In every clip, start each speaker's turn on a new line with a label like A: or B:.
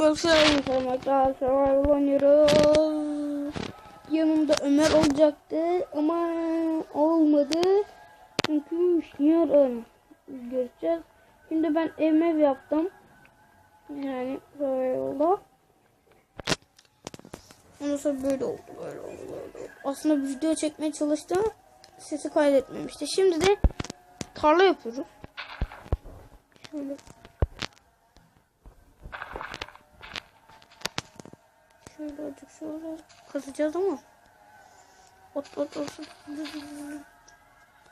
A: Bakıyorum arkadaşlar, oynuyoruz. Yanımda Ömer olacaktı ama olmadı. Çünkü yarın göreceğiz. Şimdi ben ev yaptım. Yani böyle oldu. Ondan sonra böyle oldu. Aslında bir video çekmeye çalıştım. Sesi kaydetmemişti. Şimdi de tarla yapıyoruz. Şöyle. Şöyle azıcık şöyle kazacağız ama.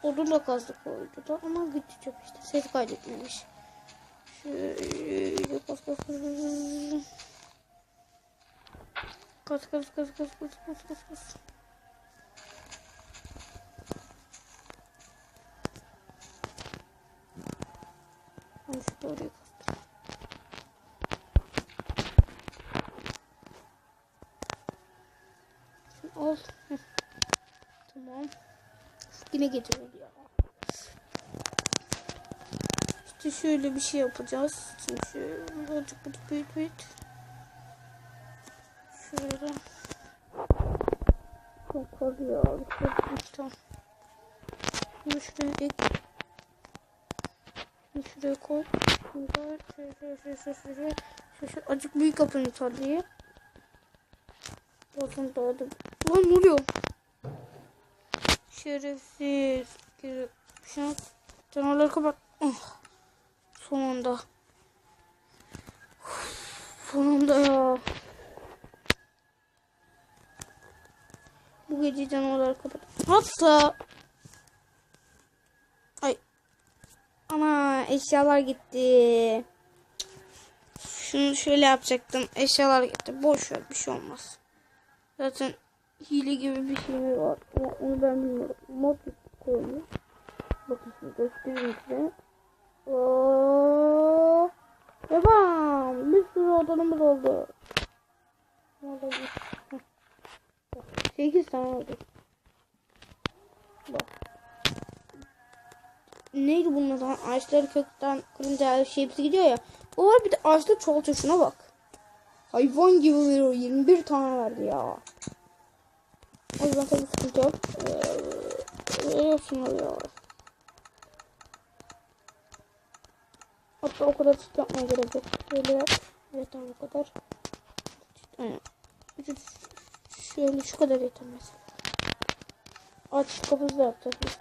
A: Odun da kazdık orada da ama gidecek işte. Ses kaydetmemiş. Şöyle kaz. Kaz. Ben şöyle oraya kazdım. Şimdi al. Tamam. Yine getiriyor ya. İşte şöyle bir şey yapacağız. Şimdi şöyle azıcık büyüt. Şöyle. Çok kalıyor. Tamam. Bunu şuraya ek. Bunu şuraya koy. Şöyle. Azıcık büyük yapın tarlayı. Bakın dağıldı. Lan ne oluyor? Şerefsiz. Şuna canavarları kapat. Oh. Sonunda ya. Bu gece canavarları kapat. Hatta. Ay. Ana eşyalar gitti. Şunu şöyle yapacaktım. Eşyalar gitti. Boş ver, bir şey olmaz. Zaten hile gibi bir şey mi var? Ama onu ben bilmiyorum. Mod koyuyor. Bakın şimdi göstereyim size. Devam. Bir sürü odanımız oldu. 8 tane oldu. Bak. Neydi bunun zaman? Ağaçları kökten kırınca her şey hepsi gidiyor ya. O var, bir de ağaçta çoğaltıyor, şuna bak. Hayvan gibi veriyor. 21 tane verdi ya. O yüzden tabii sıkıntı yok. Şunları ya. Hatta o kadar çift yapmaya gerek yok. Böyle yap. Evet tamam, o kadar. Aynen. Şöyle şu kadar yeter mesela. Aç kapısı da yapacağız biz.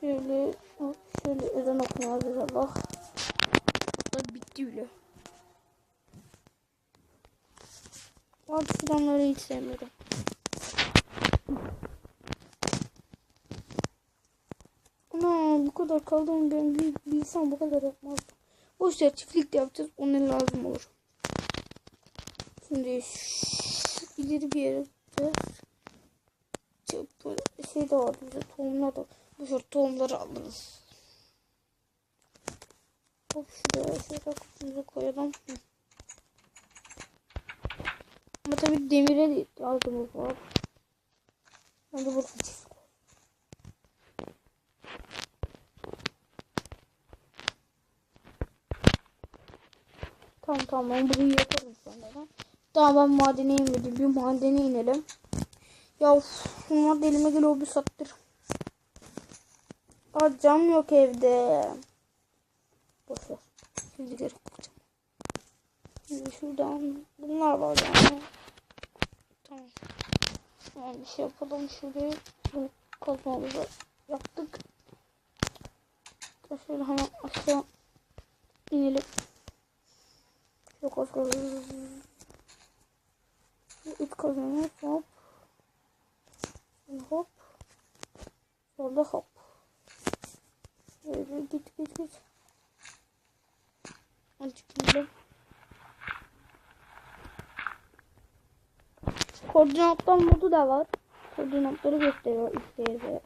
A: Şöyle ezan okunuyor Allah. Bitti bile. Bazı fidanları hiç sevmiyorum. Ana bu kadar kaldığını ben bilsem bu kadar yapmazdım. Boşver, çiftlik de yapacağız. Ona lazım olur. Şimdi ileri bir yere gideceğiz. Şey de vardı bize, tohumlar da. Boşver, tohumları alırız. Hop şuraya kutumuzu koyalım. Ama tabii demire de ihtiyacımız var. Ben de burada çift. Tamam ben burayı yaparım sonra. Daha ben madene inmedim. Bir madene inelim. Ya bunlar da elime geliyor bir sattır. Aa, cam yok evde. Boşver. Şimdi geri koyacağım. Şimdi şuradan bunlar var yani. Tamam. Yani bir şey yapalım şuraya. Şimdi kazmamızı yaptık. Şöyle hemen aşağı inelim. Çok az kaldı. İlk kazanıyor. Hop. Sonra hop. Böyle git. Azıcık gidelim. Koordinatlar modu da var. Koordinatları gösteriyor isteğe.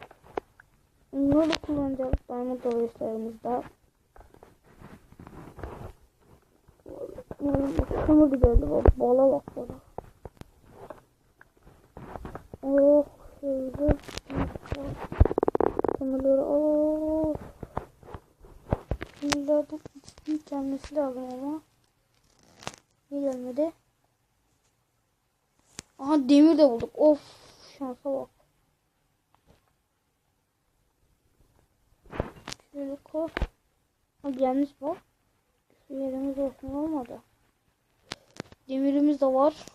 A: Bunları kullanacağız diamond dolayıslarımızda. Şunu da geldi bak. Bala bak bana. Oh şöyle. Bunları oh. Bunlardan Gelmesi lazım ama. Niye gelmedi? Aha demir de bulduk. Of, şansa bak. Şöyle koy. Ha, gelmiş bak. Şu yerimiz olsun olmadı. Demirimiz de var.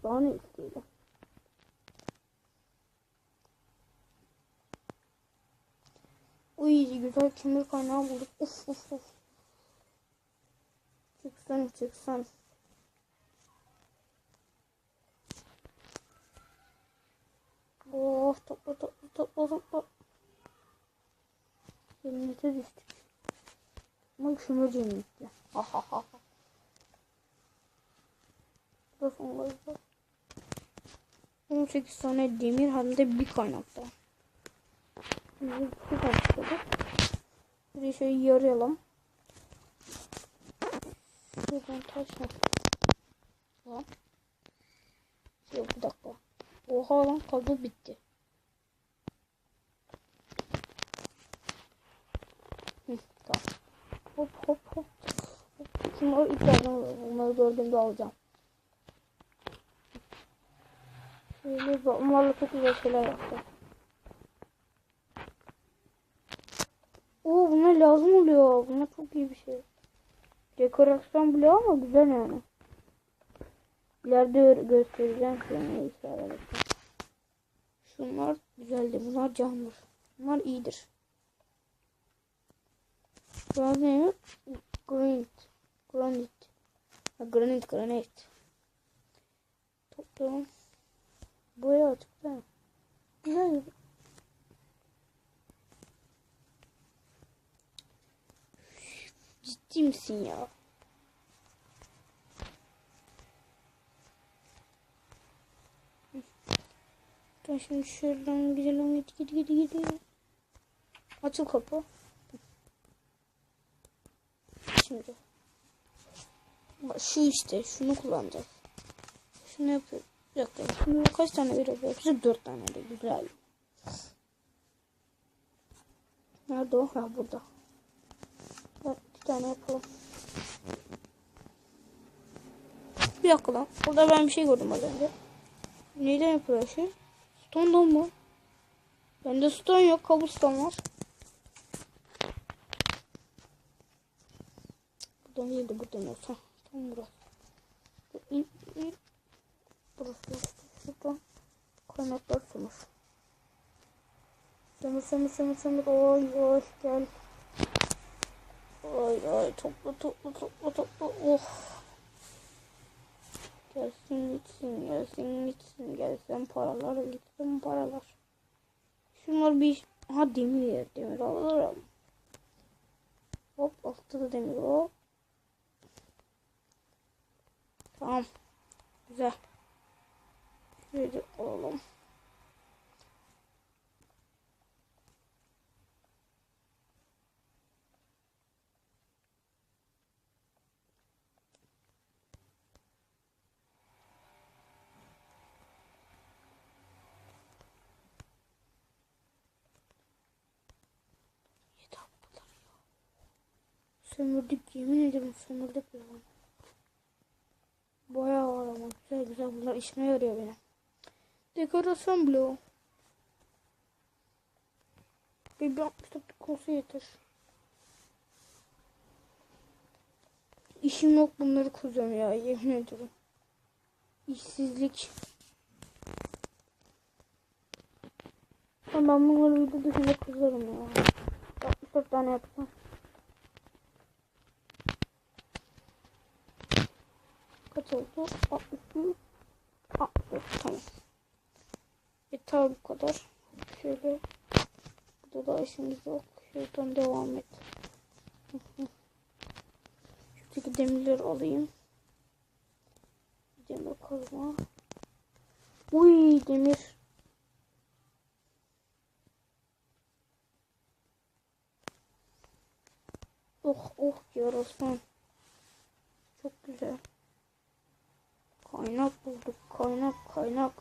A: Daha ne isteyelim? Uy, güzel kömür kaynağı bulduk. Uf uf uf. Çıksın. Oh, topla. Cennete düştük. Ama kömür cenneti. Ha ha ha. Burası onları var. 18 tane demir hem de bir kaynakta. Şimdi buradan çıkacak. Burayı şöyle yarayalım. Şuradan taş var. Lan. Yok, bir dakika. Oha lan, kablo bitti. Tamam. Hop. Şunları içeriden alalım. Onları gördüğümde alacağım. Şöyle onlarla çok güzel şeyler yaptım. Oo, bunlar lazım oluyor. Bunlar çok iyi bir şey. Dekorasyon bile ama güzel yani. İleride göstereceğim size ne işe yarar. Şunlar güzeldi. Bunlar canlı. Bunlar iyidir. Granit. Granit. Toplayalım. Boya açık da. Güzel. Ciddi misin ya? Ben şimdi şuradan gidelim. Git. Açıl kapı. Şimdi. Şu işte. Şunu kullanacağız. Şunu yapacağız. Şimdi kaç tane veriyor? 4 tane de güzel. Nerede o? Ha, burada. Bir tane yapalım. Bir dakika lan. Burada ben bir şey gördüm az önce. Neyden yapılıyor şey? Stone'dan mı? Bende stone yok. Cobblestone var. Buradan değil de buradan olsa. Tam burası. İn. Burası. Şuradan kaynaklar sunur. Sömür. Oy gel. Oy topla. Oh. Gelsin gitsin paralar. Şunlar bir demir alırım. Hop, altta da demir o. Tamam. Güzel. Şöyle alalım. Sömürdük, yemin ederim sömürdük ya. Bayağı var ama güzel bunlar işime yarıyor benim. Dekorasyon bloğu. Bir 64'lük olsa yeter. İşim yok, bunları kullanıyorum ya, yemin ederim. İşsizlik. Ben bunları video dışında kızarım ya. 64 tane yapacağım. Kaç oldu? 63. 64, tamam. Yeter bu kadar. Şöyle. Burada da işimiz yok. Şuradan devam et. Şuradaki demirleri alayım. Demir kazma. Uy, demir. Oh yarasın. Çok güzel. Kaynak bulduk. Kaynak.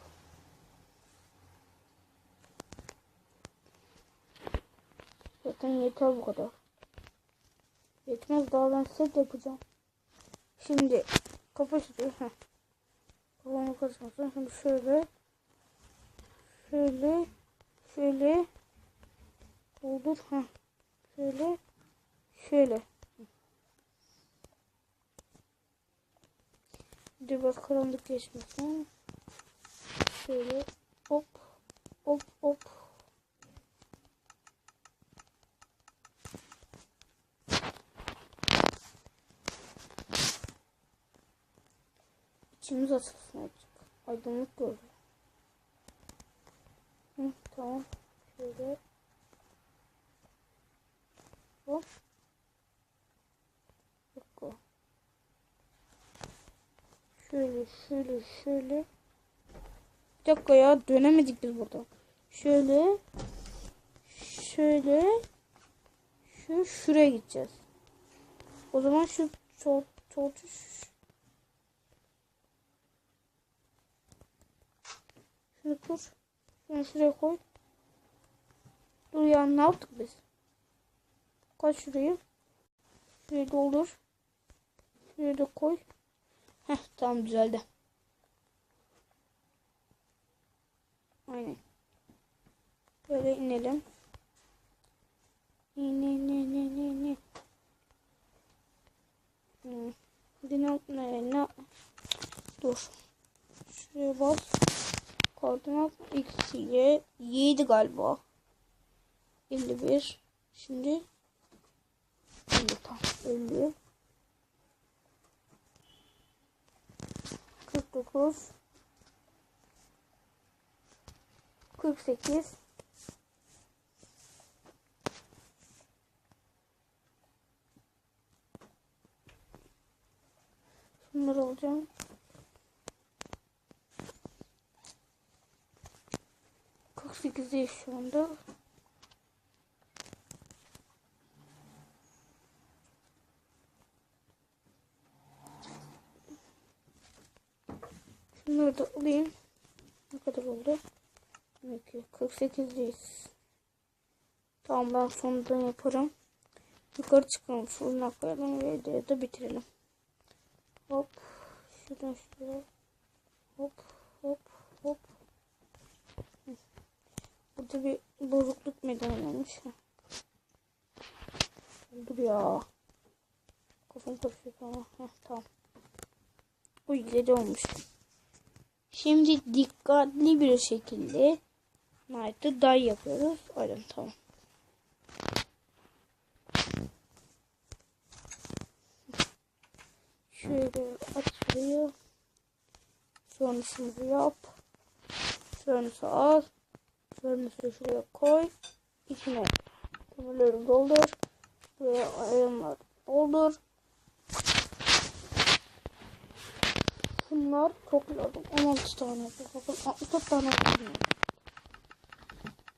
A: Zaten yeter bu kadar. Yetmez, daha ben set yapacağım. Şimdi kapatıyor. Kafamı kaçmasın. Şimdi şöyle doldur. Şöyle. Bir bak karanlık geçmesin. Şöyle hop. İçimiz açılsın azıcık. Aydınlık gördüm. Tamam. Şöyle. Hop. Şöyle. Bir dakika ya, dönemedik biz burada. Şuraya gideceğiz. O zaman şu şunu kur. Şunu şuraya koy. Dur ya, ne yaptık biz? Kaç şurayı. Şurayı doldur. Şuraya da koy. Tamam, düzeldi. Aynen. Böyle inelim. Ne? Ne? Dur. Şuraya bas. Koordinat x ile 7 galiba. 51. Şimdi 50, tam 50. 49. 48. Şunları alacağım. 48'deyiz şu anda. Şunları da alayım. Ne kadar oldu? 48'deyiz. Tamam, ben sonradan yaparım. Yukarı çıkalım. Fırına koyalım ve videoyu da bitirelim. Hop. Şuradan şuraya. Hop. Burada bir bozukluk meydana gelmiş. Dur ya. Kafam karışıyor ama. Tamam. Bu ileri olmuş. Şimdi dikkatli bir şekilde Night'ı day yapıyoruz. Aynen, tamam. Şöyle açılıyor. Sonrasını yap. Sonrası al. Sonrasını şuraya koy. İçine kutuları doldur. Buraya ayarlar doldur. Bunlar çok lazım. 16 tane. Bakın 64 tane oldu.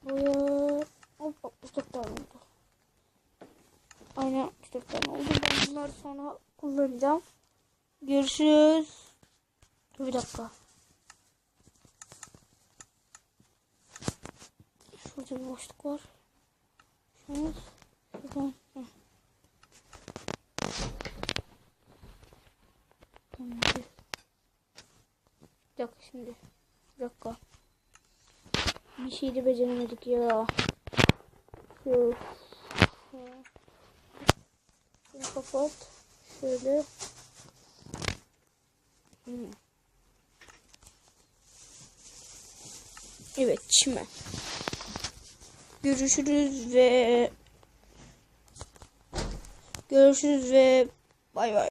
A: Buraya 64 tane oldu. Aynen 64 tane oldu. Ben bunları sonra kullanacağım. Görüşürüz. Dur bir dakika. Şurada bir boşluk var. Şuradan. Tamam. Bir dakika şimdi. Bir dakika. Bir şey de beceremedik ya. Şunu kapat. Şöyle. Evet, çimen. Görüşürüz ve bay bay.